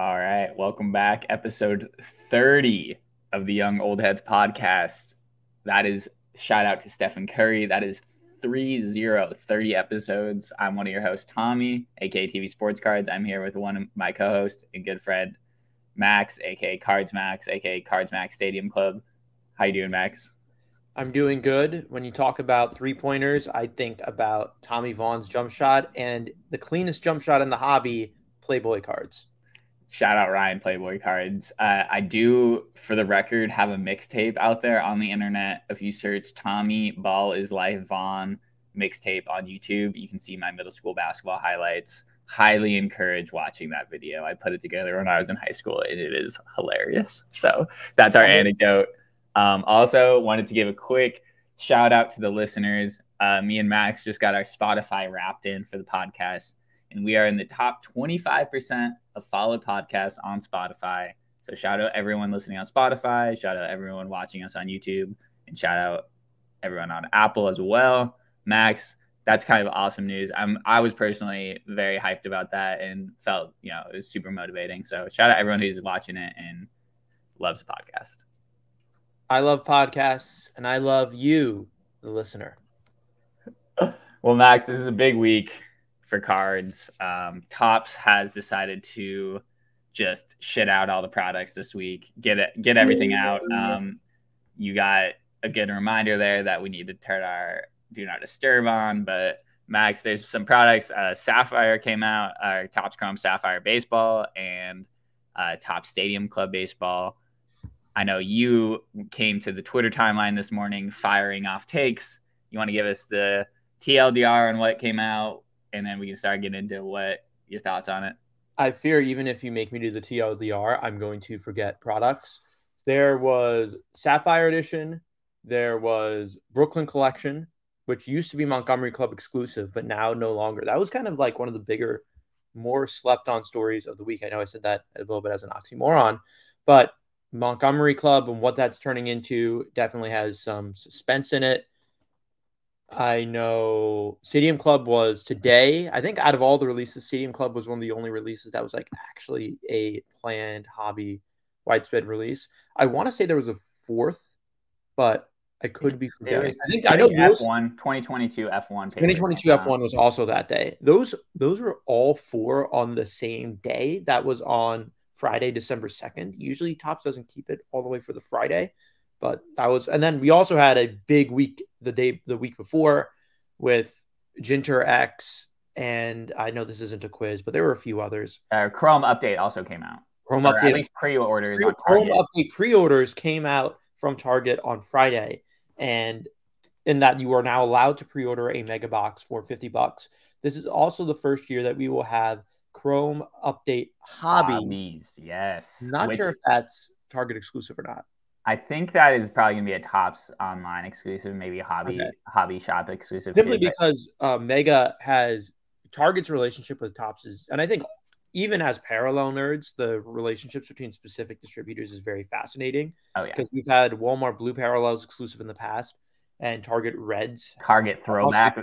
All right, welcome back. Episode 30 of the Young Old Heads podcast. That is shout out to Stephen Curry. That is 30 episodes. I'm one of your hosts, Tommy, aka TV Sports Cards. I'm here with one of my co-hosts and good friend, Max, aka Cards Max, aka Cards Max Stadium Club. How you doing, Max? I'm doing good. When you talk about three-pointers, I think about Tommy Vaughn's jump shot and the cleanest jump shot in the hobby, Playboy cards. Shout out Ryan Playboy Cards. I do, for the record, have a mixtape out there on the internet. If you search Tommy Ball is Life Vaughn mixtape on YouTube, you can see my middle school basketball highlights. Highly encourage watching that video. I put it together when I was in high school, and it is hilarious. So that's our anecdote. Also, wanted to give a quick shout out to the listeners. Me and Max just got our Spotify wrapped in for the podcast, and we are in the top 25% of followed podcasts on Spotify. So shout out everyone listening on Spotify, shout out everyone watching us on YouTube, and shout out everyone on Apple as well. Max, that's kind of awesome news. I was personally very hyped about that and felt, it was super motivating. So shout out everyone who's watching it and loves the podcast. I love podcasts, and I love you, the listener. Well, Max, this is a big week for cards. Topps has decided to just shit out all the products this week, get everything out. You got a good reminder there that we need to turn our do not disturb on, but Max, there's some products. Sapphire came out, our Topps Chrome Sapphire baseball and Topps Stadium Club baseball. I know you came to the Twitter timeline this morning firing off takes. You want to give us the TLDR on what came out, and then we can start getting into what your thoughts on it. I fear even if you make me do the TLDR, I'm going to forget products. There was Sapphire Edition. There was Brooklyn Collection, which used to be Montgomery Club exclusive, but now no longer. That was kind of like one of the bigger, more slept-on stories of the week. I know I said that a little bit as an oxymoron, but Montgomery Club and what that's turning into definitely has some suspense in it. I know Stadium Club was today. I think out of all the releases, Stadium Club was one of the only releases that was like actually a planned hobby widespread release. I want to say there was a fourth, but I could be forgetting. I know F1, 2022 F1. 2022 F1 was also that day. Those were all four on the same day. That was on Friday, December 2nd. Usually Topps doesn't keep it all the way for the Friday, but that was, and then we also had a big week the week before with Jinter X, and I know this isn't a quiz, but there were a few others. Chrome Update also came out. Chrome Update, at least pre-orders. Chrome Update pre-orders came out from Target on Friday, and in that you are now allowed to pre-order a mega box for $50. This is also the first year that we will have Chrome Update Hobbies, yes. Not sure if that's Target exclusive or not. I think that is probably going to be a Topps online exclusive, maybe a hobby shop exclusive. Simply because Mega has Target's relationship with Topps is, and I think even as parallel nerds, the relationships between specific distributors is very fascinating. Oh yeah, because we've had Walmart Blue parallels exclusive in the past, and Target Reds. Target throwback.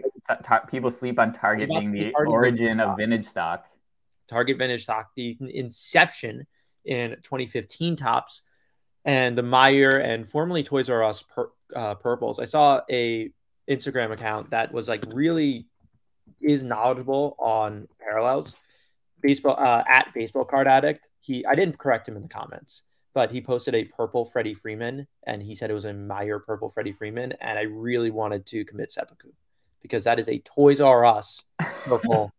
People sleep on Target being the origin of vintage stock. Target vintage stock, the inception in 2015 Topps, and the Meyer and formerly Toys R Us purples. I saw a Instagram account that was like really is knowledgeable on parallels. Baseball at Baseball Card Addict. I didn't correct him in the comments, but he posted a purple Freddie Freeman, and he said it was a Meyer purple Freddie Freeman, and I really wanted to commit seppuku because that is a Toys R Us purple.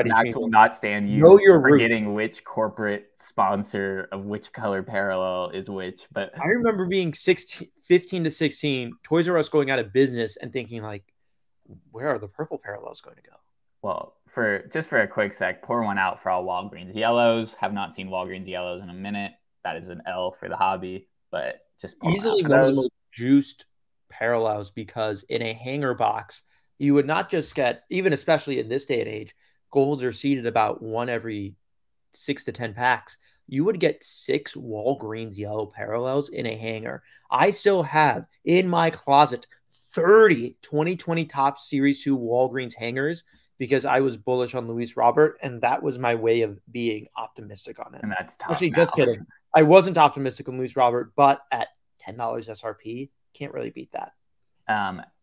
Max will not stand you forgetting which corporate sponsor of which color parallel is which. But I remember being 15 to 16, Toys R Us going out of business and thinking like, where are the purple parallels going to go? Well, for a quick sec, pour one out for all Walgreens yellows. Have not seen Walgreens yellows in a minute. That is an L for the hobby, but just easily one of the most juiced parallels because in a hanger box, you would not just get, even especially in this day and age, golds are seeded about one every 6 to 10 packs. You would get 6 Walgreens yellow parallels in a hanger. I still have in my closet 30 2020 Topps Series 2 Walgreens hangers because I was bullish on Luis Robert, and that was my way of being optimistic on it. And that's tough Actually, now. just kidding. I wasn't optimistic on Luis Robert, but at $10 SRP, can't really beat that.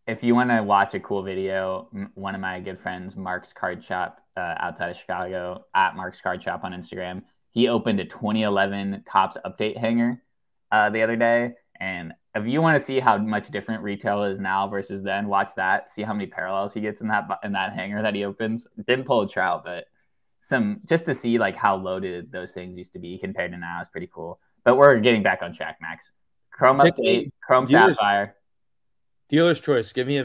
If you want to watch a cool video, one of my good friends, Mark's Card Shop, outside of Chicago, at Mark's Card Shop on Instagram, he opened a 2011 Topps update hanger the other day. And if you want to see how much different retail is now versus then, watch that. See how many parallels he gets in that hanger that he opens. Didn't pull a trout, but some just to see like how loaded those things used to be compared to now is pretty cool. But we're getting back on track, Max. Chrome update, Chrome Sapphire. Dealer's choice. Give me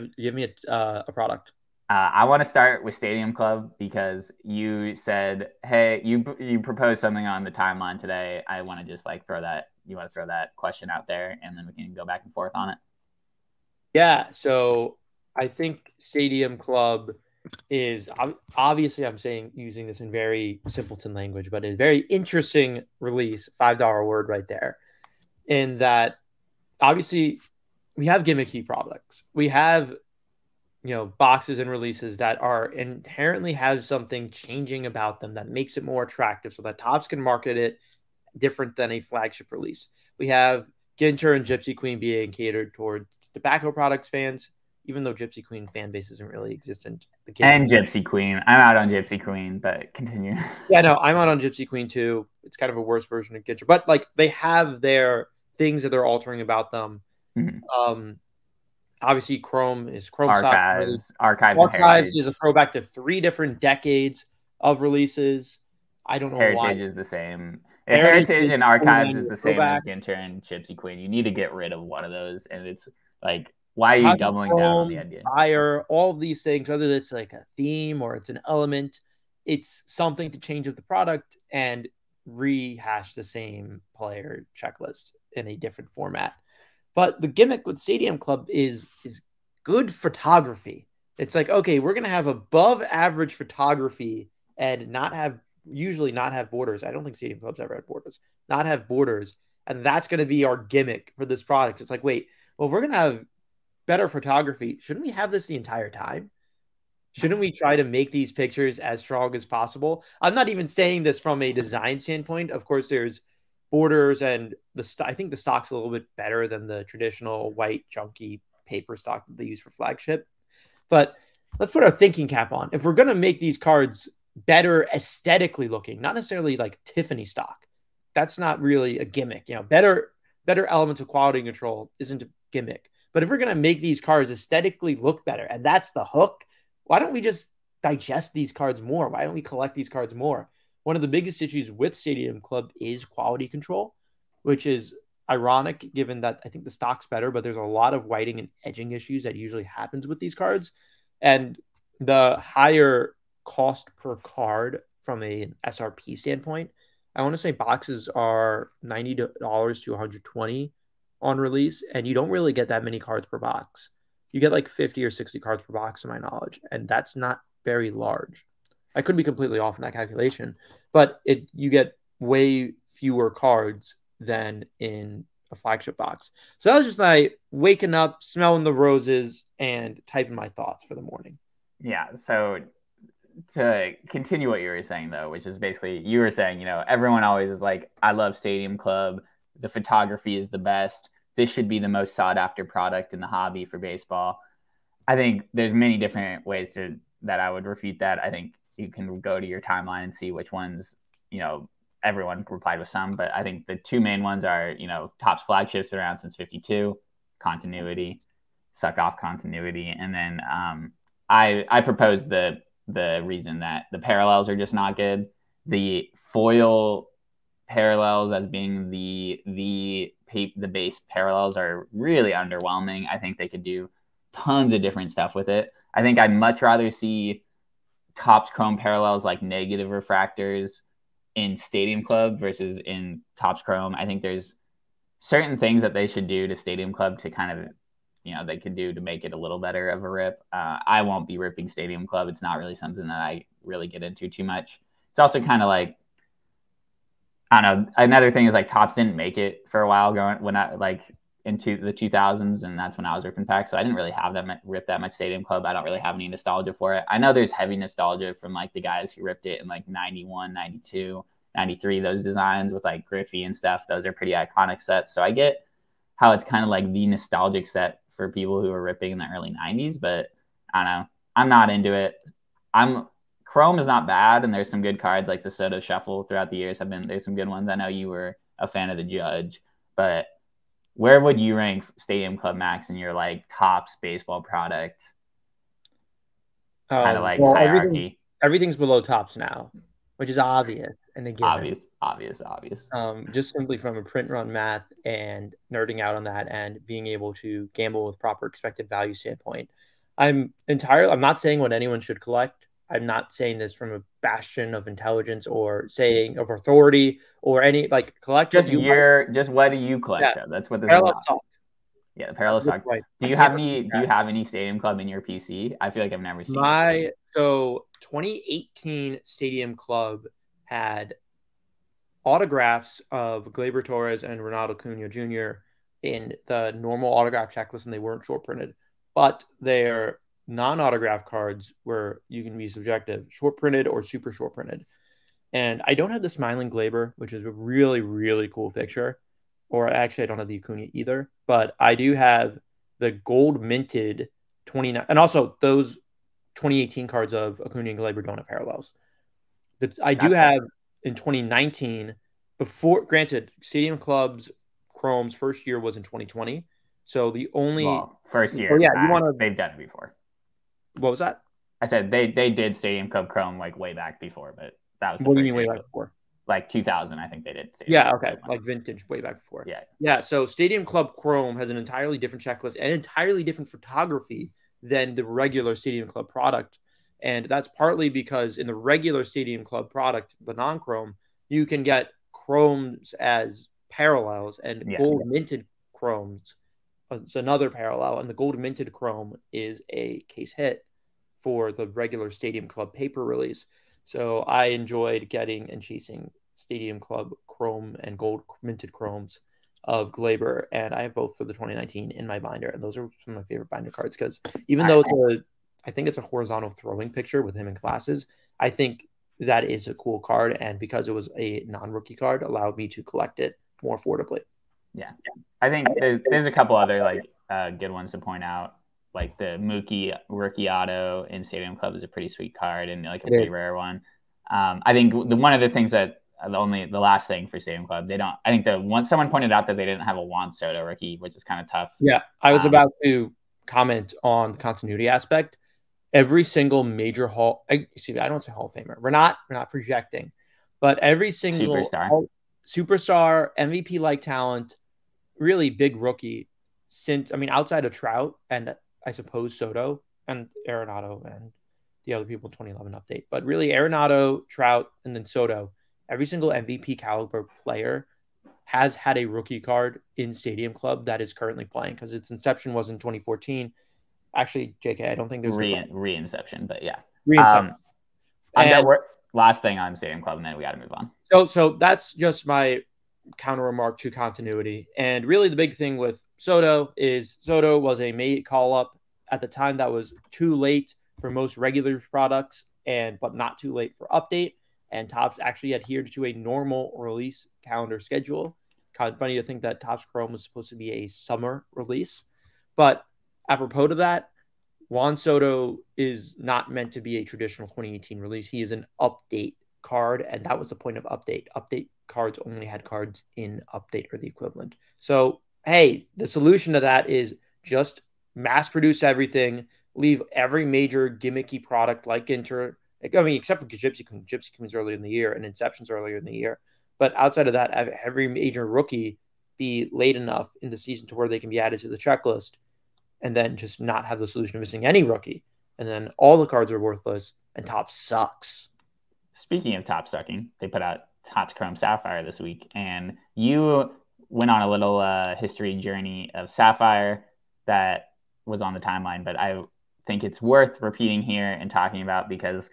a product. I want to start with Stadium Club because you said, hey, you proposed something on the timeline today. I want to just like throw that question out there, and then we can go back and forth on it. Yeah. So I think Stadium Club is obviously, I'm using this in very simpleton language, but a very interesting release, $5 word right there. In that, obviously, we have gimmicky products. We have, boxes and releases that are inherently have something changing about them that makes it more attractive so that Topps can market it different than a flagship release. We have Ginter and Gypsy Queen being catered towards tobacco products fans, even though Gypsy Queen fan base isn't really existent. And Gypsy Queen. I'm out on Gypsy Queen, but continue. Yeah, no, I'm out on Gypsy Queen too. It's kind of a worse version of Ginter, but like they have their things that they're altering about them. Mm-hmm. Obviously, Chrome Archives. Archives is a throwback to 3 different decades of releases. I don't know Heritage why. Is the same. Heritage and Archives is the same as Ginter and Gypsy Queen. You need to get rid of one of those, and it's like, why are you doubling down on the idea? Fire, all of these things, whether it's like a theme or it's an element, it's something to change up the product and rehash the same player checklist in a different format. But the gimmick with Stadium Club is good photography. It's like, okay, we're going to have above average photography and usually not have borders. I don't think Stadium Club's ever had borders. Not have borders. And that's going to be our gimmick for this product. It's like, wait, well, if we're going to have better photography, shouldn't we have this the entire time? Shouldn't we try to make these pictures as strong as possible? I'm not even saying this from a design standpoint. Of course, there's borders and I think the stock's a little bit better than the traditional white junky paper stock that they use for flagship. But let's put our thinking cap on. If we're going to make these cards better aesthetically looking, not necessarily like Tiffany stock, that's not really a gimmick. Better elements of quality control isn't a gimmick. But if we're going to make these cards aesthetically look better, and that's the hook, why don't we just digest these cards more? Why don't we collect these cards more? One of the biggest issues with Stadium Club is quality control, which is ironic given that I think the stock's better, but there's a lot of whiting and edging issues that usually happens with these cards. And the higher cost per card from an SRP standpoint, I want to say boxes are $90 to $120 on release, and you don't really get that many cards per box. You get like 50 or 60 cards per box, to my knowledge, and that's not very large. I could be completely off in that calculation, but you get way fewer cards than in a flagship box. So that was just like waking up, smelling the roses, and typing my thoughts for the morning. Yeah. So to continue what you were saying, though, which is basically you were saying, everyone always is like, I love Stadium Club. The photography is the best. This should be the most sought after product in the hobby for baseball. I think there's many different ways that I would refute that. I think you can go to your timeline and see which ones, everyone replied with some, but I think the 2 main ones are, Topps flagships around since 52, continuity, suck off continuity. And then I propose the reason that the parallels are just not good. The foil parallels as being the base parallels are really underwhelming. I think they could do tons of different stuff with it. I think I'd much rather see Topps Chrome parallels like negative refractors in Stadium Club versus in Topps Chrome. I think there's certain things that they should do to Stadium Club to kind of, they could do to make it a little better of a rip. I won't be ripping Stadium Club. It's not really something that I really get into too much. It's also kind of like, I don't know. Another thing is like Topps didn't make it for a while into the 2000s, and that's when I was ripping packs. So I didn't really have rip that much Stadium Club. I don't really have any nostalgia for it. I know there's heavy nostalgia from like the guys who ripped it in like 91, 92, 93, those designs with like Griffey and stuff. Those are pretty iconic sets. So I get how it's kind of like the nostalgic set for people who were ripping in the early 90s, but I don't know. I'm not into it. Chrome is not bad, and there's some good cards like the Soto Shuffle throughout the years there's some good ones. I know you were a fan of the Judge, but where would you rank Stadium Club Max in your like Topps baseball product kind of like hierarchy? Everything's below Topps now, which is obvious and a given. Obvious. Just simply from a print run math and nerding out on that and being able to gamble with proper expected value standpoint. I'm not saying what anyone should collect. I'm not saying this from a bastion of intelligence or saying of authority or any like collect. Just what do you collect? Yeah. That's what this is about. Yeah, the Parallel Sock. Right. Do you have any Stadium Club in your PC? I feel like I've never seen so 2018 Stadium Club had autographs of Gleyber Torres and Ronaldo Acuna Jr. in the normal autograph checklist, and they weren't short printed, but they're non-autograph cards where you can be subjective, short printed or super short printed. And I don't have the Smiling Gleyber, which is a really, really cool picture. Or actually, I don't have the Acuna either, but I do have the gold minted 29, and also those 2018 cards of Acuna and Gleyber don't have parallels. I do have in 2019, before, granted, Stadium Club's Chrome's first year was in 2020. So the only first year, they've done it before. What was that? I said they did Stadium Club Chrome like way back before, but that was what do you mean way back before? Like 2000, I think they did. Like vintage way back before. Yeah. So Stadium Club Chrome has an entirely different checklist and entirely different photography than the regular Stadium Club product, and that's partly because in the regular Stadium Club product, the non-Chrome, you can get Chromes as parallels and gold minted Chromes. It's another parallel, and the gold minted Chrome is a case hit for the regular Stadium Club paper release. So I enjoyed getting and chasing Stadium Club Chrome and gold minted Chromes of Gleyber, and I have both for the 2019 in my binder, and those are some of my favorite binder cards because even though I think it's a horizontal throwing picture with him in glasses, I think that is a cool card, and because it was a non-rookie card, allowed me to collect it more affordably. Yeah, I think there's a couple other like good ones to point out. Like the Mookie rookie auto in Stadium Club is a pretty sweet card and like a pretty rare one. I think one of the things that the last thing for Stadium Club, I think once someone pointed out that they didn't have a Juan Soto rookie, which is kind of tough. Yeah, I was about to comment on the continuity aspect. Every single major I don't say Hall of Famer. We're not projecting, but every single superstar MVP like talent, really big rookie outside of Trout and I suppose Soto and Arenado and the other people in 2011 update, but really Arenado, Trout, and then Soto, every single MVP caliber player has had a rookie card in Stadium Club that is currently playing because its inception was in 2014. Actually, JK, I don't think there's re-inception, but yeah. Re-inception. Last thing on Stadium Club, and then we got to move on. So that's just my counter remark to continuity. And really the big thing with Soto is Soto was a May call up at the time that was too late for most regular products but not too late for update. And Topps actually adhered to a normal release calendar schedule. Kind of funny to think that Topps Chrome was supposed to be a summer release. But apropos to that, Juan Soto is not meant to be a traditional 2018 release. He is an update card, and that was the point of update. Update cards only had cards in update or the equivalent. So, hey, the solution to that is just mass produce everything, leave every major gimmicky product like except for Gypsy Queen. Gypsy Queen's earlier in the year and Inception's earlier in the year. But outside of that, every major rookie be late enough in the season to where they can be added to the checklist, and then just not have the solution of missing any rookie. And then all the cards are worthless, and Topps sucks. Speaking of Topps sucking, they put out Topps Chrome Sapphire this week, and you went on a little history journey of Sapphire that was on the timeline, but I think it's worth repeating here and talking about because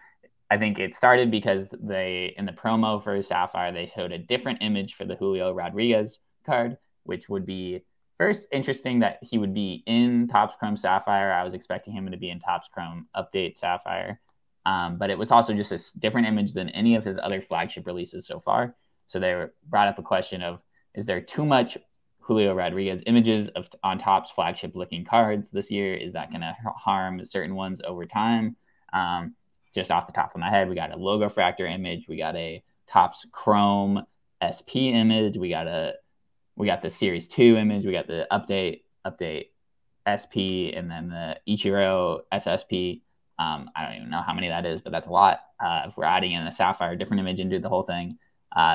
I think it started because in the promo for Sapphire, they showed a different image for the Julio Rodriguez card, which would be first, interesting that he would be in Topps Chrome Sapphire. I was expecting him to be in Topps Chrome Update Sapphire. But it was also just a different image than any of his other flagship releases so far. So they brought up a question of, is there too much Julio Rodriguez images on Topps flagship looking cards this year? Is that going to harm certain ones over time? Just off the top of my head, we got a Logo Fractor image. We got a Topps Chrome SP image. We got the Series 2 image. We got the update SP, and then the Ichiro SSP. I don't even know how many that is, but that's a lot. If we're adding in a Sapphire, different image into the whole thing.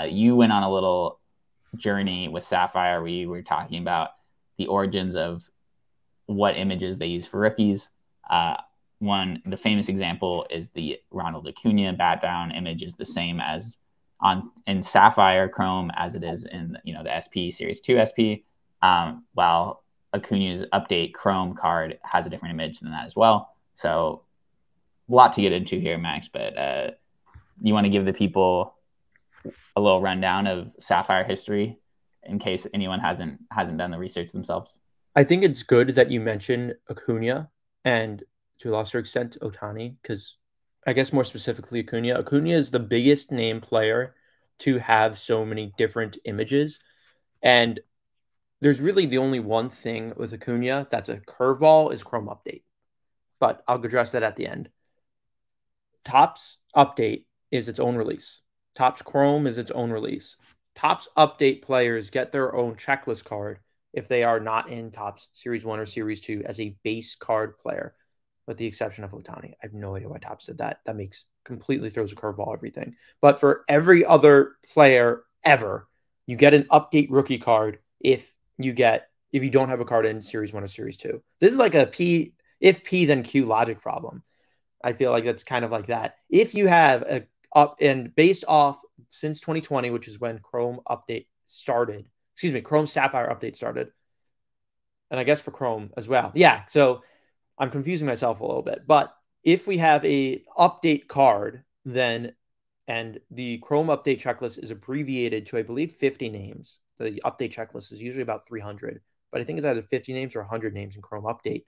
You went on a little journey with Sapphire where you were talking about the origins of what images they use for rookies. The famous example is the Ronald Acuna bat down image is the same as in Sapphire Chrome as it is in the SP Series 2 SP, while Acuna's update Chrome card has a different image than that as well. So a lot to get into here, Max, but you want to give the people a little rundown of Sapphire history in case anyone hasn't done the research themselves? I think it's good that you mentioned Acuna and to a lesser extent Ohtani, because I guess more specifically Acuna. Acuna is the biggest name player to have so many different images. And there's really the only one thing with Acuna that's a curveball is Chrome Update. But I'll address that at the end. Topps Update is its own release. Topps Chrome is its own release. Topps Update players get their own checklist card if they are not in Topps Series 1 or Series 2 as a base card player, with the exception of Ohtani. I have no idea why Topps did that. That completely throws a curveball everything. But for every other player ever, you get an update rookie card if you don't have a card in Series 1 or Series 2. This is like a if P then Q logic problem. I feel like that's kind of like that. If you have and based off since 2020, which is when Chrome Update started, Chrome Sapphire Update started, and I guess for Chrome as well. Yeah, so I'm confusing myself a little bit. But if we have a update card, then and the Chrome Update checklist is abbreviated to, I believe, 50 names. The update checklist is usually about 300, but I think it's either 50 names or 100 names in Chrome Update.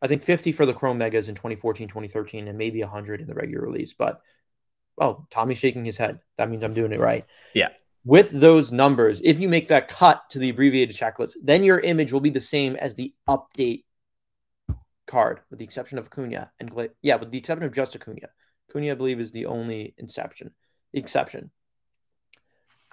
I think 50 for the Chrome Megas in 2014, 2013, and maybe 100 in the regular release. But, Tommy's shaking his head. That means I'm doing it right. Yeah. With those numbers, if you make that cut to the abbreviated checklist, then your image will be the same as the update card, with the exception of Acuna. With the exception of just Acuna. Acuna, I believe, is the only exception.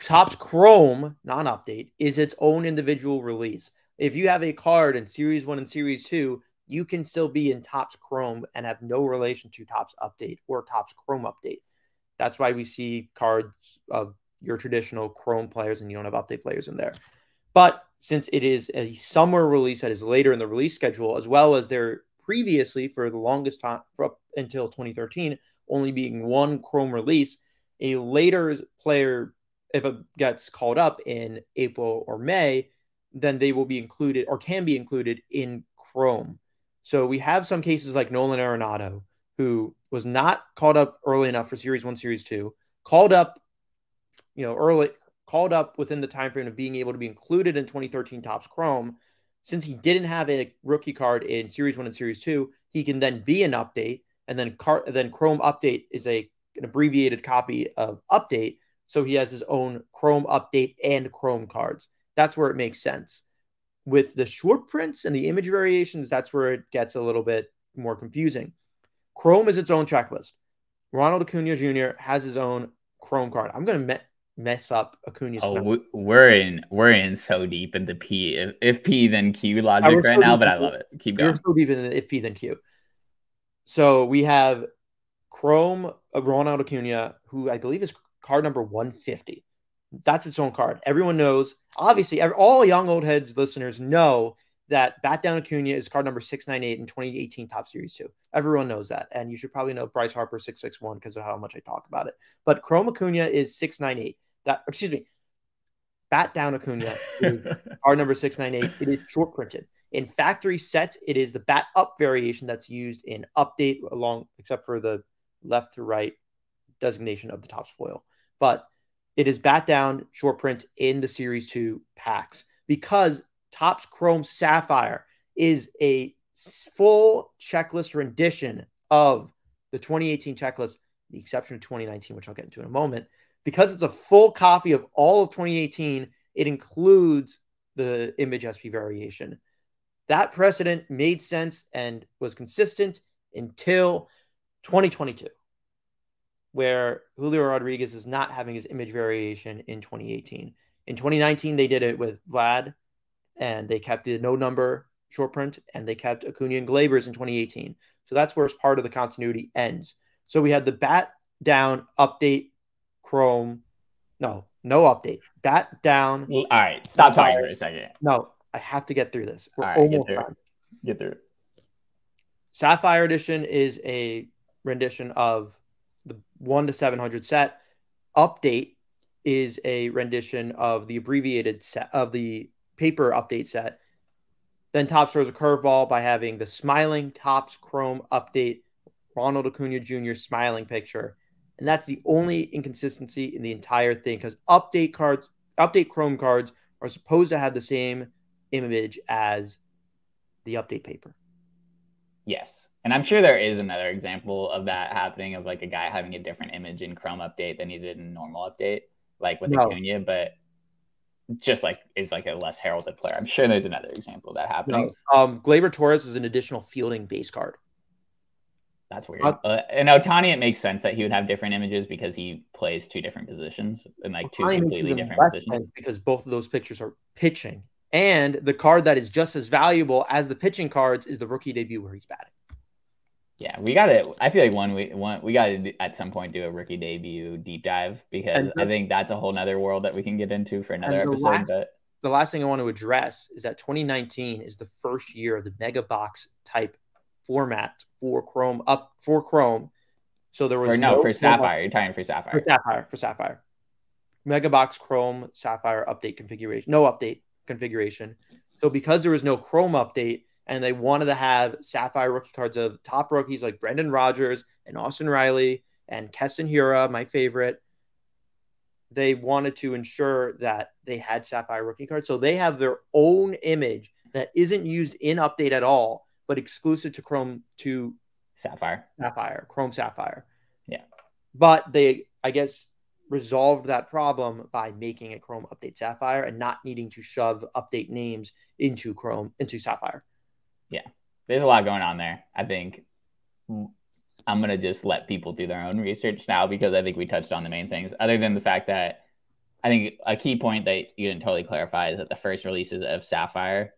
Topps Chrome, non-update, is its own individual release. If you have a card in Series 1 and Series 2, you can still be in Topps Chrome and have no relation to Topps Update or Topps Chrome Update. That's why we see cards of your traditional Chrome players and you don't have update players in there. But since it is a summer release that is later in the release schedule, as well as there previously for the longest time up until 2013, only being one Chrome release, a later player, if it gets called up in April or May, then they will be included or can be included in Chrome. So we have some cases like Nolan Arenado, who was not called up early enough for Series 1, Series 2, called up within the time frame of being able to be included in 2013 Topps Chrome. Since he didn't have a rookie card in Series 1 and Series 2, he can then be an update, and then Chrome Update is an abbreviated copy of Update, so he has his own Chrome Update and Chrome cards. That's where it makes sense. With the short prints and the image variations, that's where it gets a little bit more confusing. Chrome is its own checklist. Ronald Acuna Jr. has his own Chrome card. I'm going to mess up Acuna's. We're in so deep into P. If P then Q logic right now, but I love it. Keep going. We're so deep in the if P then Q. So we have Chrome Ronald Acuna, who I believe is card number 150. That's its own card. Everyone knows. Obviously, all young old heads listeners know that Bat Down Acuna is card number 698 in 2018 Topps Series 2. Everyone knows that. And you should probably know Bryce Harper 661 because of how much I talk about it. But Chrome Acuna is 698. Bat Down Acuna is card number 698. It is short printed. In factory sets, it is the bat up variation that's used in update except for the left to right designation of the Topps foil. But it is bat down short print in the Series 2 packs because Topps Chrome Sapphire is a full checklist rendition of the 2018 checklist, the exception of 2019, which I'll get into in a moment. Because it's a full copy of all of 2018, it includes the image SP variation. That precedent made sense and was consistent until 2022, where Julio Rodriguez is not having his image variation in 2018. In 2019, they did it with Vlad, and they kept the no number short print, and they kept Acuna and Gleyber's in 2018. So that's where part of the continuity ends. So we had the bat down update Chrome. No update. Bat down. All right, stop talking for a second. No, I have to get through this. We're almost done. Get through it. Sapphire Edition is a rendition of the 1 to 700 set. Update is a rendition of the abbreviated set of the paper update set. Then Topps throws a curveball by having the smiling Topps Chrome update Ronald Acuna Jr. smiling picture. And that's the only inconsistency in the entire thing, because update Chrome cards are supposed to have the same image as the update paper. Yes. And I'm sure there is another example of that happening, of like a guy having a different image in Chrome update than he did in normal update, like with Acuna, but just like is like a less heralded player. I'm sure there's another example of that happening. Gleyber Torres is an additional fielding base card. That's weird. In Ohtani, it makes sense that he would have different images because he plays two different positions and like two completely different positions. Because both of those pictures are pitching. And the card that is just as valuable as the pitching cards is the rookie debut where he's batting. Yeah, we got to. I feel like we got to at some point do a rookie debut deep dive, because I think that's a whole nother world that we can get into for another episode. But the last thing I want to address is that 2019 is the first year of the mega box type format for Chrome So there was for Sapphire. You're talking for Sapphire. For Sapphire. Mega box Chrome Sapphire update configuration. No update configuration. So because there was no Chrome update, and they wanted to have Sapphire rookie cards of top rookies like Brendan Rodgers and Austin Riley and Keston Hiura, my favorite, they wanted to ensure that they had Sapphire rookie cards. So they have their own image that isn't used in update at all, but exclusive to Chrome to Chrome Sapphire. Yeah. But they, I guess, resolved that problem by making it Chrome Update Sapphire and not needing to shove update names into Sapphire. Yeah, there's a lot going on there. I think I'm going to just let people do their own research now, because I think we touched on the main things, other than the fact that I think a key point that you didn't totally clarify is that the first releases of Sapphire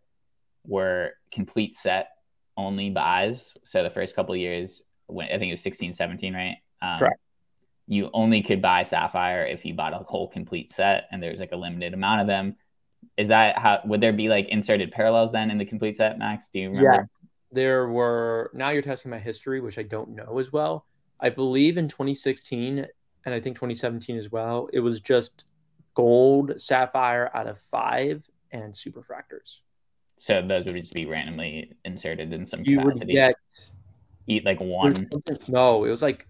were complete set only buys. So the first couple of years, when I think it was 16, 17, right? Correct. You only could buy Sapphire if you bought a whole complete set, and there's like a limited amount of them. Is that how, would there be like inserted parallels then in the complete set, Max? Do you remember? Yeah, there were. Now you're testing my history, which I don't know as well. I believe in 2016 and I think 2017 as well, it was just gold Sapphire out of 5 and superfractors. So those would just be randomly inserted in some you capacity. Would eat like one. No, it was like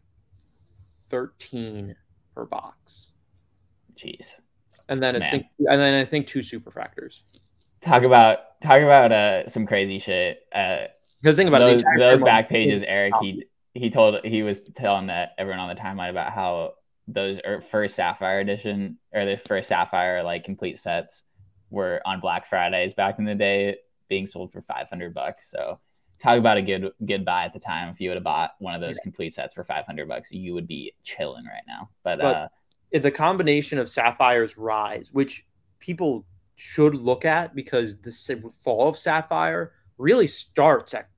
13 per box. Jeez. And then I think 2 superfractors. Talk about some crazy shit. Because think about those back pages, Eric. He was telling that everyone on the timeline about how those first Sapphire edition or the first Sapphire like complete sets were on Black Fridays back in the day, being sold for $500. So talk about a good buy at the time. If you would have bought one of those complete sets for $500, you would be chilling right now. But the combination of Sapphire's rise, which people should look at, because the fall of Sapphire really starts at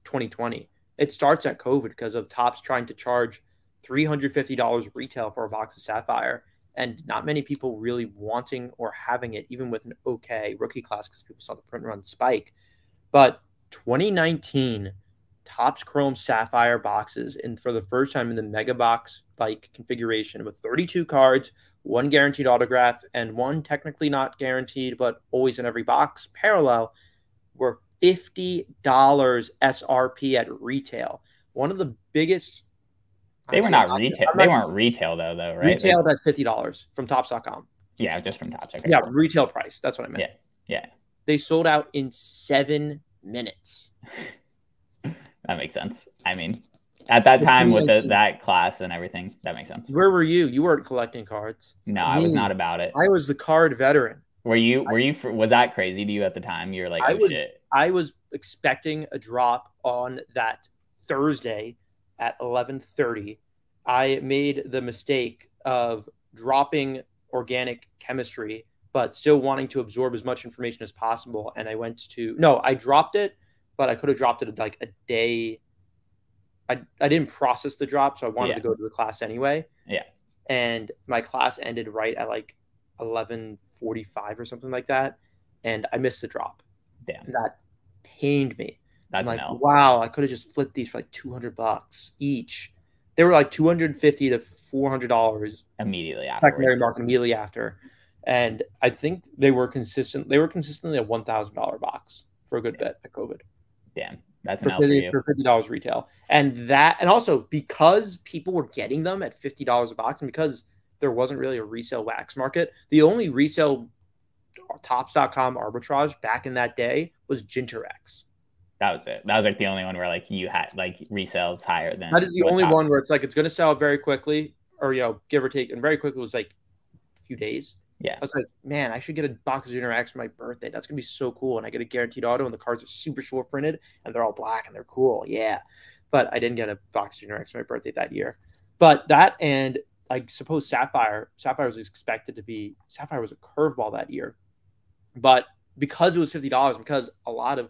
2020. It starts at COVID because of Topps trying to charge $350 retail for a box of Sapphire, and not many people really wanting or having it, even with an okay rookie class, because people saw the print run spike. But 2019, Topps Chrome Sapphire boxes, and for the first time in the mega box like configuration, with 32 cards, 1 guaranteed autograph, and 1 technically not guaranteed but always in every box parallel, were $50 SRP at retail. One of the biggest. They were not retail. They weren't retail though, right? Retail, that's $50 from Topps.com. Yeah, just from Topps. Okay. Yeah, retail price. That's what I meant. Yeah. They sold out in 7 minutes. That makes sense. I mean, at that time with that class and everything, that makes sense. Where were you? You weren't collecting cards. No, I was not about it. I was the card veteran. Was that crazy to you at the time? You were like, oh shit. I was expecting a drop on that Thursday at 11:30. I made the mistake of dropping organic chemistry, but still wanting to absorb as much information as possible. And I dropped it, but I could have dropped it like a day. I didn't process the drop, so I wanted to go to the class anyway. Yeah. And my class ended right at like 11:45 or something like that. And I missed the drop. Damn. That pained me. That's I'm like, wow, I could have just flipped these for like $200 each. They were like $250 to $400 immediately after. Secondary market immediately after. And I think they were consistent. They were consistently a $1,000 box for a good bit at COVID. Damn. That's an L for you. For $50 retail. And also because people were getting them at $50 a box, and because there wasn't really a resale wax market, the only resale Topps.com arbitrage back in that day was Ginterex. That was it. That was like the only one where like you had like resales higher than. That is the only Topps. One where it's like it's going to sell very quickly, or give or take, and very quickly was like a few days. Yeah, I was like, man, I should get a box of Ginterex for my birthday. That's gonna be so cool, and I get a guaranteed auto, and the cards are super short printed, and they're all black, and they're cool. Yeah, but I didn't get a box of Ginterex for my birthday that year. But that, and I suppose Sapphire was expected to be. Sapphire was a curveball that year, but because it was $50, because a lot of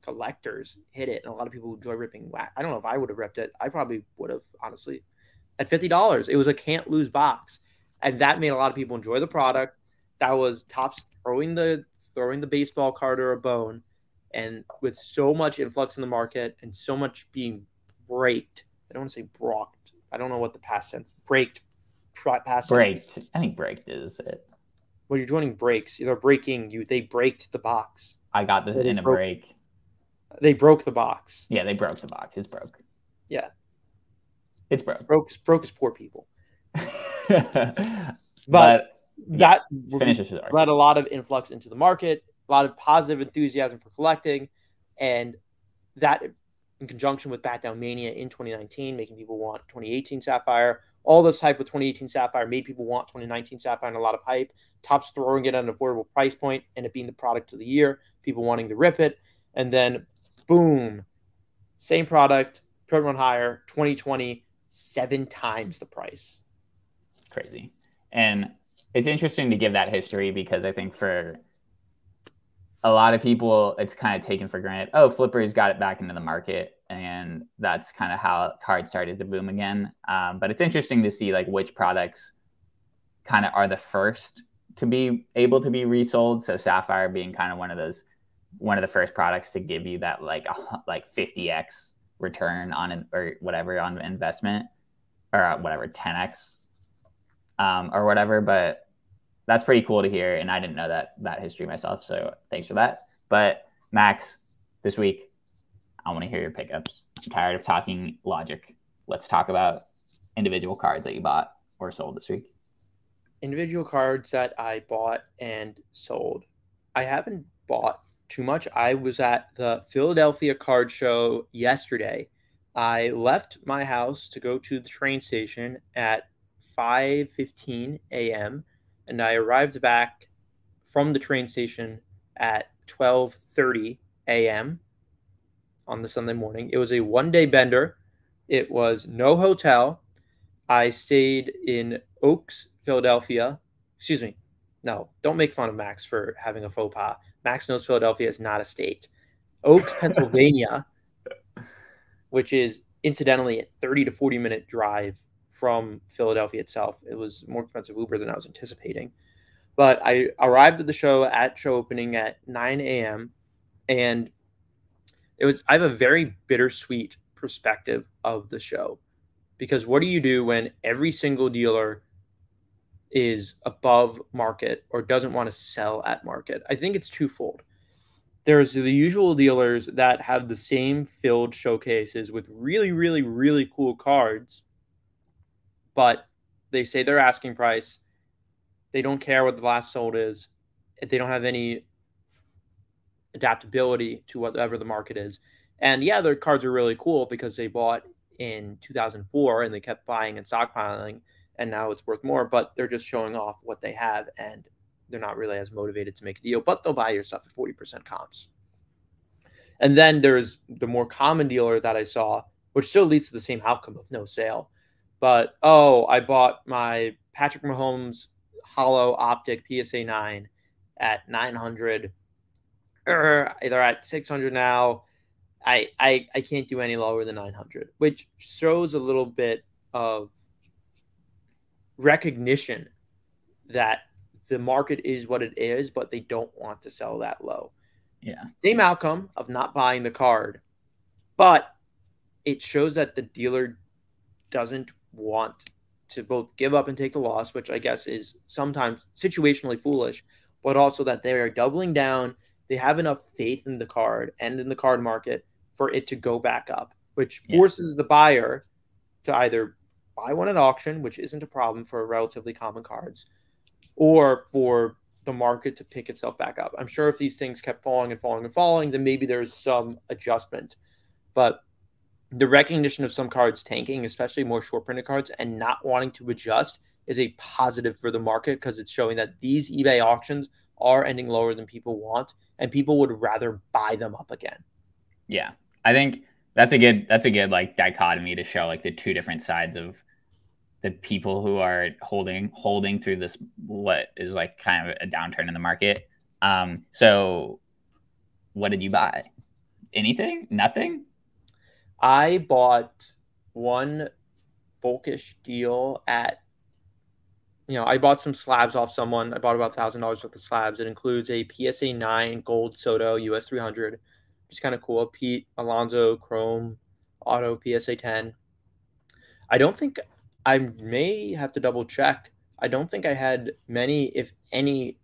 collectors hit it, and a lot of people enjoy ripping wax. I don't know if I would have ripped it. I probably would have, honestly. At $50, it was a can't lose box. And that made a lot of people enjoy the product. That was Topps throwing the baseball card or a bone. And with so much influx in the market and so much being braked, I don't want to say brocked. I don't know what the past tense. Braked. Past braked. Tense. I think braked is it. When you're joining breaks, they're breaking you. They braked the box. I got this in a break. They broke the box. Yeah, they broke the box. It's broke. Yeah. It's broke. Broke is poor people. but that led a lot of influx into the market, a lot of positive enthusiasm for collecting, and that in conjunction with Bat Down Mania in 2019, making people want 2018 Sapphire. All this hype with 2018 Sapphire made people want 2019 Sapphire and a lot of hype. Topps throwing it at an affordable price point and it being the product of the year, people wanting to rip it, and then boom, same product, print run higher, 2020, 7 times the price. Crazy. And it's interesting to give that history because I think for a lot of people, it's kind of taken for granted. Oh, flippers got it back into the market. And that's kind of how cards started to boom again. But it's interesting to see like which products kind of are the first to be able to be resold. So Sapphire being kind of one of the first products to give you that like 50x return on or whatever on investment or whatever 10x or whatever. But that's pretty cool to hear, and I didn't know that history myself. So thanks for that. But Max, this week I want to hear your pickups. I'm tired of talking logic. Let's talk about individual cards that you bought or sold this week. Individual cards that I bought and sold. I haven't bought too much. I was at the Philadelphia card show yesterday. I left my house to go to the train station at 5:15 a.m. and I arrived back from the train station at 12:30 a.m. on the Sunday morning. It was a one-day bender. It was no hotel. I stayed in Oaks, Philadelphia. Excuse me. No, don't make fun of Max for having a faux pas. Max knows Philadelphia is not a state. Oaks, Pennsylvania, which is incidentally a 30 to 40-minute drive from Philadelphia itself. It was more expensive Uber than I was anticipating. But I arrived at the show at show opening at 9 a.m. And I have a very bittersweet perspective of the show. Because what do you do when every single dealer is above market or doesn't want to sell at market? I think it's twofold. There's the usual dealers that have the same filled showcases with really, really, really cool cards, but they say their asking price. They don't care what the last sold is. They don't have any adaptability to whatever the market is. And yeah, their cards are really cool because they bought in 2004 and they kept buying and stockpiling, and now it's worth more, but they're just showing off what they have and they're not really as motivated to make a deal, but they'll buy your stuff at 40% comps. And then there's the more common dealer that I saw, which still leads to the same outcome of no sale. But oh, I bought my Patrick Mahomes hollow optic PSA 9 at 900. They're at 600 now. I can't do any lower than 900, which shows a little bit of recognition that the market is what it is, but they don't want to sell that low. Yeah. Same outcome of not buying the card, but it shows that the dealer doesn't want to both give up and take the loss, which I guess is sometimes situationally foolish, but also that they are doubling down. They have enough faith in the card and in the card market for it to go back up, which forces the buyer to either buy one at auction, which isn't a problem for relatively common cards, or for the market to pick itself back up. I'm sure if these things kept falling and falling and falling, then maybe there's some adjustment. But the recognition of some cards tanking, especially more short printed cards, and not wanting to adjust is a positive for the market because it's showing that these eBay auctions are ending lower than people want, and people would rather buy them up again. Yeah. I think that's a good like dichotomy to show like the two different sides of the people who are holding through this, what is like kind of a downturn in the market. So what did you buy? Anything? Nothing? I bought one bulkish deal at, I bought some slabs off someone. I bought about $1,000 worth of slabs. It includes a PSA 9 gold Soto US 300, which is kind of cool. Pete Alonso Chrome Auto PSA 10. I don't think, I may have to double check. I don't think I had many, if any,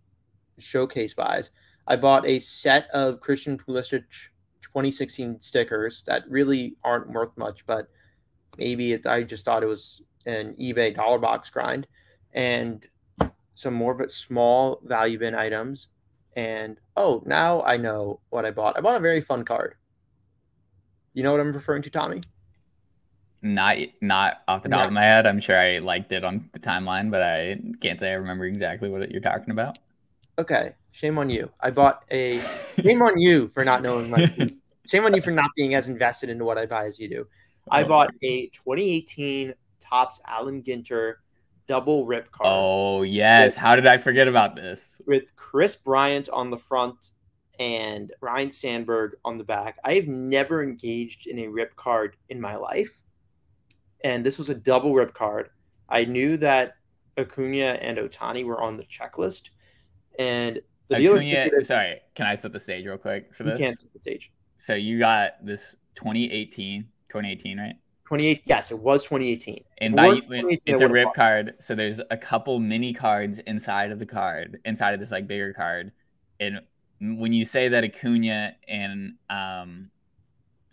showcase buys. I bought a set of Christian Pulisic 2016 stickers that really aren't worth much, but maybe I just thought it was an eBay dollar box grind, and some more of it small value bin items. And oh, now I know what I bought. I bought a very fun card. You know what I'm referring to, Tommy? Not off the top of my head. I'm sure I liked it on the timeline, but I can't say I remember exactly what you're talking about. Okay, shame on you. I bought a shame on you for not knowing my shame on you for not being as invested into what I buy as you do. I bought a 2018 Topps Allen Ginter double rip card. Oh yes, how did I forget about this? With Chris Bryant on the front and Ryan Sandberg on the back. I have never engaged in a rip card in my life, and this was a double rip card. I knew that Acuna and Ohtani were on the checklist, and the Acuna, sorry, can I set the stage real quick for this? You can't set the stage. So you got this 2018, right? 28, yes, it was 2018. And it's a rip card, so there's a couple mini cards inside of the card, inside of this like bigger card. And when you say that Acuna and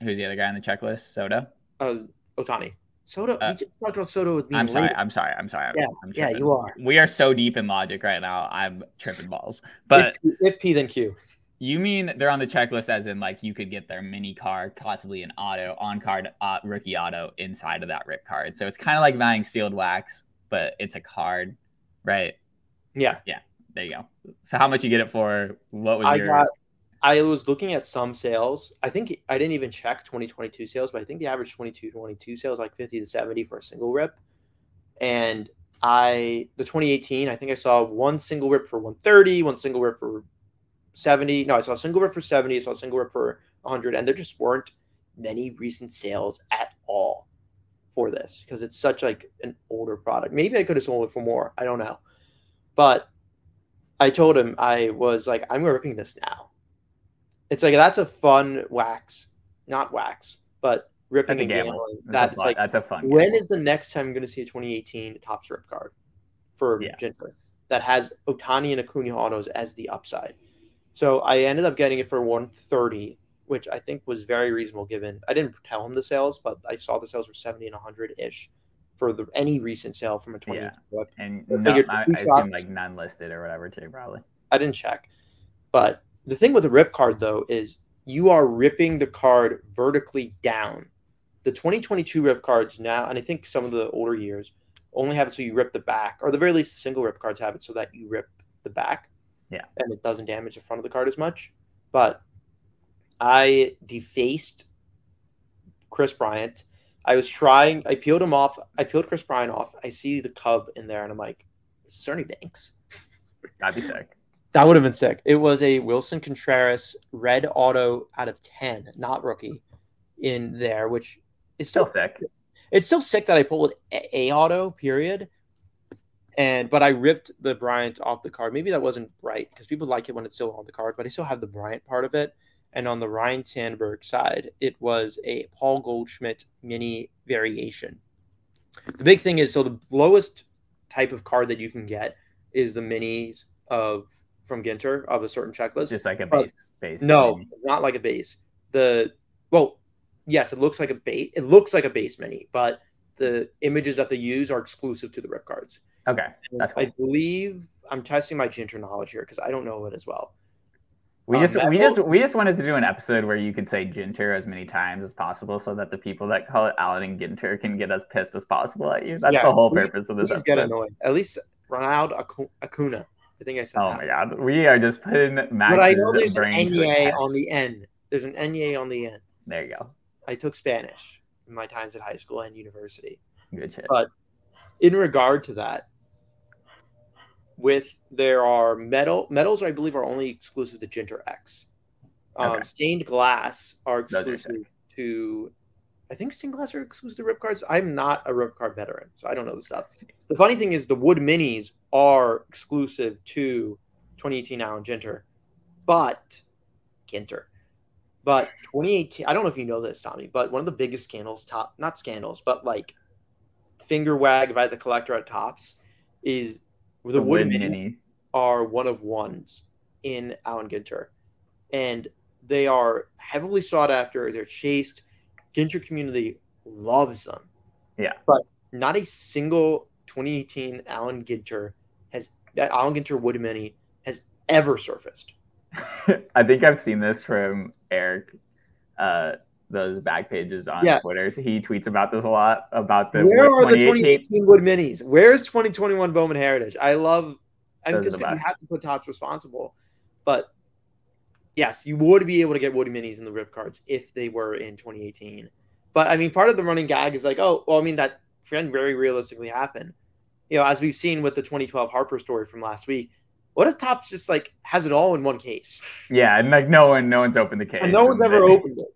who's the other guy on the checklist? Soto? Ohtani. Soto. We just talked about Soto with me. I'm sorry. Yeah, you are. We are so deep in logic right now. I'm tripping balls. But if P, then Q. You mean they're on the checklist as in like you could get their mini card, possibly an auto, on-card rookie auto inside of that rip card. So it's kind of like buying sealed wax, but it's a card, right? Yeah. Yeah, there you go. So how much you get it for? What was I was looking at some sales. I think I didn't even check 2022 sales, but I think the average 22 sales like 50 to 70 for a single rip. And the 2018, I think I saw one single rip for 130, one single rip for 70. No, I saw a single rip for 70. I saw a single rip for 100. And there just weren't many recent sales at all for this because it's such like an older product. Maybe I could have sold it for more. I don't know. But I told him, I was like, I'm ripping this now. It's like, that's a fun wax, not wax, but ripping and gambling. That's a fun when is the next time I'm going to see a 2018 Topps rip card for Ginter that has Ohtani and Acuna autos as the upside? So I ended up getting it for 130, which I think was very reasonable given. I didn't tell him the sales, but I saw the sales were 70 and 100-ish for any recent sale from a 2018 flip. And I assume like none listed or whatever too, probably. I didn't check. But The thing with a rip card, though, is you are ripping the card vertically down. The 2022 rip cards now, and I think some of the older years, only have it so you rip the back, or at the very least, the single rip cards have it so that you rip the back. Yeah. And it doesn't damage the front of the card as much. But I defaced Chris Bryant. I peeled him off. I peeled Chris Bryant off. I see the Cub in there, and I'm like, is this Ernie Banks? That'd be sick. That would have been sick. It was a Wilson Contreras red auto out of 10, not rookie, in there, which is still sick. It's still sick that I pulled a auto, period. But I ripped the Bryant off the card. Maybe that wasn't right because people like it when it's still on the card, but I still have the Bryant part of it. And on the Ryan Sandberg side, it was a Paul Goldschmidt mini variation. The big thing is, so the lowest type of card that you can get is the minis from Ginter of a certain checklist. Just like a base. No, mini. Not like a base. Yes, it looks like a base. It looks like a base mini, but the images that they use are exclusive to the rip cards. Okay, that's cool. I believe I'm testing my Ginter knowledge here because I don't know it as well. We just wanted to do an episode where you could say Ginter as many times as possible, so that the people that call it Allen and Ginter can get as pissed as possible at you. That's the whole purpose of this episode. Get annoyed. At least Ronald Acuna. I think I said that. Oh my god, we are just putting Max's But I know there's an NEA on the end. There's an NEA on the end. There you go. I took Spanish in my times at high school and university. Good shit. But in regard to that, there are metals, I believe, are only exclusive to Ginter X. Okay. Stained glass are exclusive to. I think stained glass are exclusive to rip cards. I'm not a rip card veteran, so I don't know the stuff. The funny thing is, the wood minis are exclusive to 2018 Allen Ginter, but 2018. I don't know if you know this, Tommy, but one of the biggest scandals, not scandals, but like finger wag by the collector at Topps, is the wood mini are one of ones in Allen Ginter, and they are heavily sought after. They're chased. Ginter community loves them. Yeah, but not a single 2018 Allen Ginter wood mini has ever surfaced. I think I've seen this from Eric. Those back pages on Twitter. So he tweets about this a lot. About where are the 2018 wood minis? Where's 2021 Bowman Heritage? Because you have to put Topps responsible. But yes, you would be able to get wood minis in the rip cards if they were in 2018. But I mean, part of the running gag is like, that can very realistically happen. You know, as we've seen with the 2012 Harper story from last week. What if Topps just like has it all in one case? Yeah, and like no one's opened the case. And no one's ever opened it.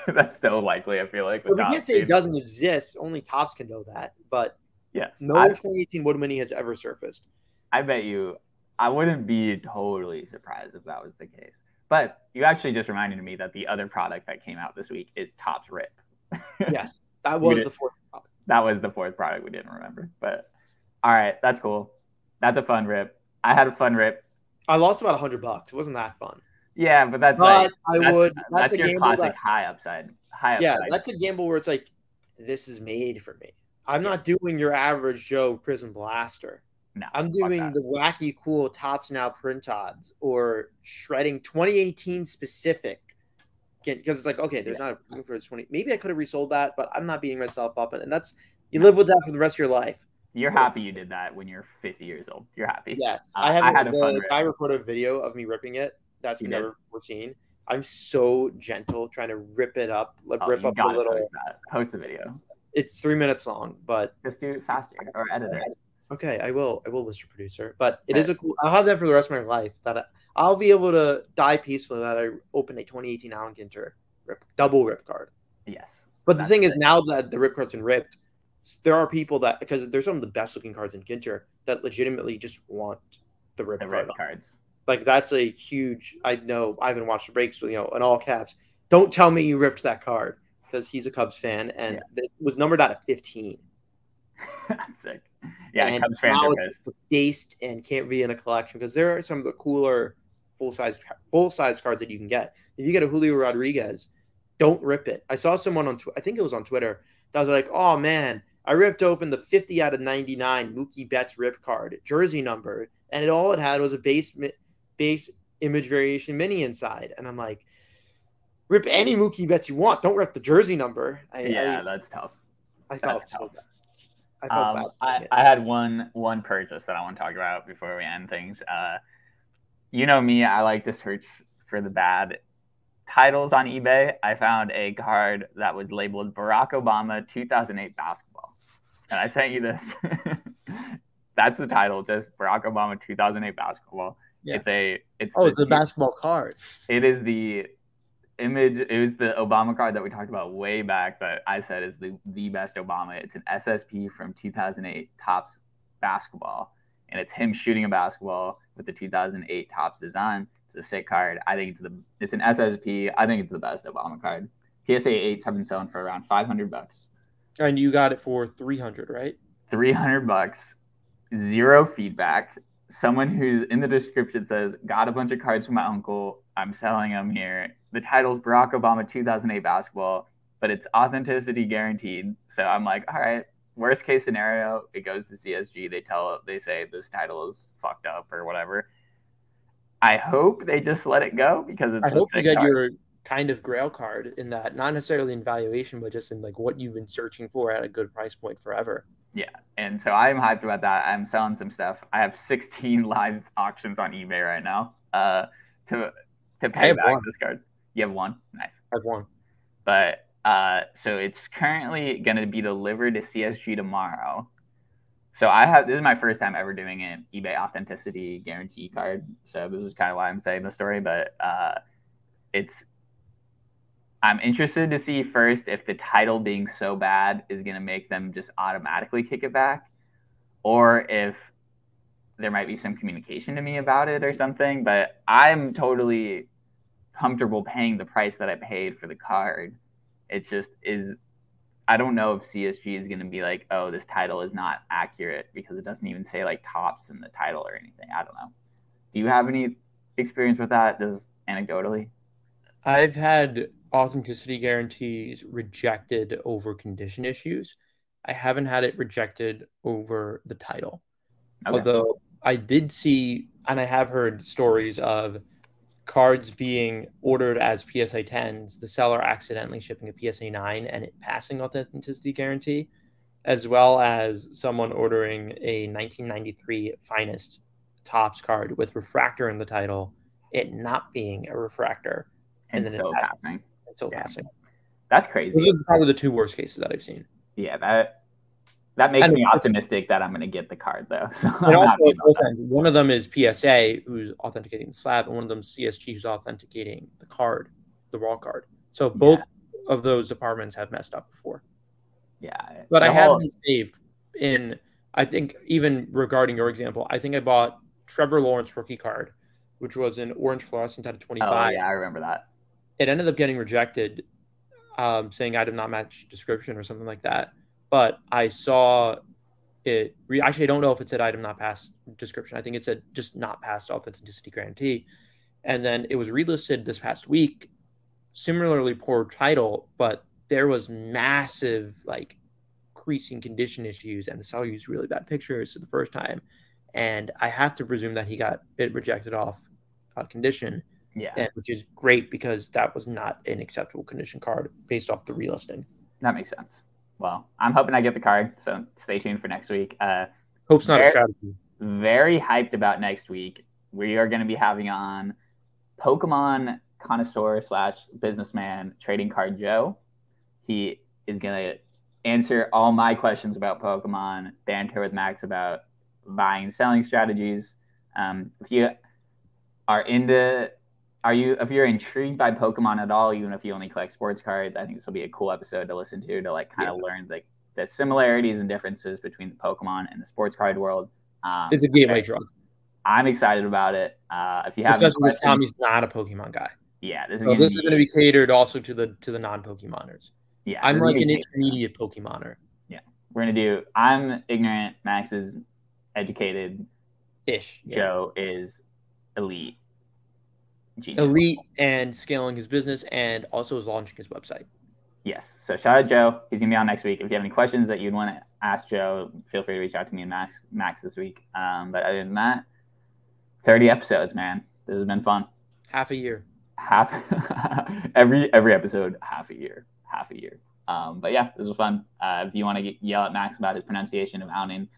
That's still likely, I feel like. Well, we can't say it doesn't exist. Only Topps can know that. But yeah, no 2018 wood mini has ever surfaced. I bet you I wouldn't be totally surprised if that was the case. But you actually just reminded me that the other product that came out this week is Topps Rip. Yes, that was the fourth product. That was the fourth product we didn't remember. But all right, that's cool. That's a fun rip. I had a fun rip. I lost about $100. It wasn't that fun. Yeah, but that's your classic high upside. Yeah, that's a gamble where it's like, this is made for me. I'm not doing your average Joe Prism Blaster. No, I'm doing the wacky cool Topps Now print odds or shredding 2018 specific. Because it's like, okay, there's not a for 20. Maybe I could have resold that, but I'm not beating myself up. And that's you live with that for the rest of your life. You're happy you did that when you're 50 years old. You're happy. Yes. I had a fun rip. I recorded a video of me ripping it. That's never seen. I'm so gentle trying to rip it up. Rip up a little. Post the video. It's 3 minutes long, but just do it faster or edit it. Okay, I will, Mr. Producer. But it is a cool. I'll have that for the rest of my life. That I'll be able to die peacefully. That I opened a 2018 Allen Ginter double rip card. Yes. But the thing is, now that the rip card's been ripped, there are people that, because there's some of the best looking cards in Ginter that legitimately just want the rip cards. Like that's a huge. I know I haven't watched the breaks, in all caps. Don't tell me you ripped that card because he's a Cubs fan and it was numbered out of 15. That's sick. Yeah, and Cubs fans are pissed. Based and can't be in a collection because there are some of the cooler full size cards that you can get. If you get a Julio Rodriguez, don't rip it. I saw someone on I think it was on Twitter that was like, "Oh man, I ripped open the 50 out of 99 Mookie Betts rip card, jersey number, and all it had was a base image variation mini inside. And I'm like, rip any Mookie Betts you want. Don't rip the jersey number. Yeah, that's tough. I That's felt so tough. bad. I felt bad. I had one purchase that I want to talk about before we end things. You know me, I like to search for the bad titles on eBay. I found a card that was labeled Barack Obama 2008 basketball, and I sent you this. That's the title, just Barack Obama 2008 basketball. Yeah. It's a basketball card. It is the image. It was the Obama card that we talked about way back that I said is the best Obama. It's an SSP from 2008 Topps basketball, and it's him shooting a basketball with the 2008 Topps design. It's a sick card. I think it's an SSP. I think it's the best Obama card. PSA 8s have been selling for around $500. And you got it for 300, right? $300. Zero feedback. Someone who's in the description says, got a bunch of cards from my uncle. I'm selling them here. The title's Barack Obama 2008 basketball, but it's authenticity guaranteed. So I'm like, all right, worst case scenario, it goes to CSG. They say this title is fucked up or whatever. I hope they just let it go because it's I hope you get card. your kind of grail card in that, not necessarily in valuation, but just in like what you've been searching for at a good price point forever. Yeah, and so I'm hyped about that. I'm selling some stuff. I have 16 live auctions on eBay right now to pay back this card. You have one? Nice. I have one. But so it's currently going to be delivered to CSG tomorrow. So this is my first time ever doing an eBay authenticity guarantee card. So this is kind of why I'm saying the story, but I'm interested to see first if the title being so bad is going to make them just automatically kick it back, or if there might be some communication to me about it or something. But I'm totally comfortable paying the price that I paid for the card. It just is. I don't know if CSG is going to be like, oh, this title is not accurate because it doesn't even say like Topps in the title or anything. I don't know. Do you have any experience with that? Just anecdotally? I've had authenticity guarantees rejected over condition issues. I haven't had it rejected over the title. Okay. Although I did see, and I have heard stories of cards being ordered as PSA 10s, the seller accidentally shipping a PSA 9 and it passing authenticity guarantee, as well as someone ordering a 1993 Finest Topps card with refractor in the title, it not being a refractor. And then still passing. Still passing. That's crazy. Those are probably the two worst cases that I've seen. Yeah, that makes me optimistic that I'm going to get the card, though. So one of them is PSA, who's authenticating the slab, and one of them is CSG, who's authenticating the card, the raw card. So both of those departments have messed up before. Yeah. But I have been saved in, I think, even regarding your example, I think I bought Trevor Lawrence rookie card, which was an orange fluorescent out of 25. Oh, yeah, I remember that. It ended up getting rejected, saying item not match description or something like that. But I saw it. Actually, I don't know if it said item not pass description. I think it said just not pass authenticity guarantee. And then it was relisted this past week. Similarly poor title, but there was massive like creasing condition issues, and the seller used really bad pictures for the first time. And I have to presume that he got it rejected off condition. Yeah. Which is great because that was not an acceptable condition card based off the relisting. That makes sense. Well, I'm hoping I get the card, so stay tuned for next week. Hope's not a strategy. Very hyped about next week. We are going to be having on Pokemon connoisseur / businessman trading card Joe. He is going to answer all my questions about Pokemon, banter with Max about buying and selling strategies. If you are into... if you're intrigued by Pokemon at all, even if you only collect sports cards, I think this will be a cool episode to listen to like kind of learn like the similarities and differences between the Pokemon and the sports card world. It's a gateway drug. I'm excited about it. If you have especially because Tommy's not a Pokemon guy. Yeah, this is going to be catered also to the non-Pokemoners. Yeah, I'm like an intermediate Pokemoner. Yeah, we're gonna I'm ignorant. Max is educated. Ish. Joe is elite. Genius elite level. And scaling his business, and also is launching his website. Yes. So shout out Joe. He's gonna be on next week. If you have any questions that you'd want to ask Joe, feel free to reach out to me and Max this week. But other than that, 30 episodes, man. This has been fun. Half a year. Every episode, half a year. But yeah, this was fun. If you want to yell at Max about his pronunciation of Allen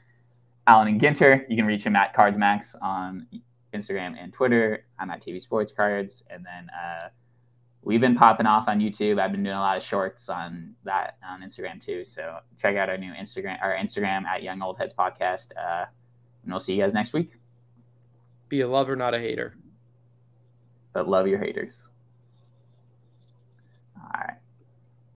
and Ginter, you can reach him at CardsMax on Instagram and Twitter. I'm at TV Sports Cards. And then we've been popping off on YouTube. I've been doing a lot of shorts on that on Instagram too. So check out our new Instagram at Young Old Heads Podcast. And we'll see you guys next week. Be a lover, not a hater. But love your haters. All right.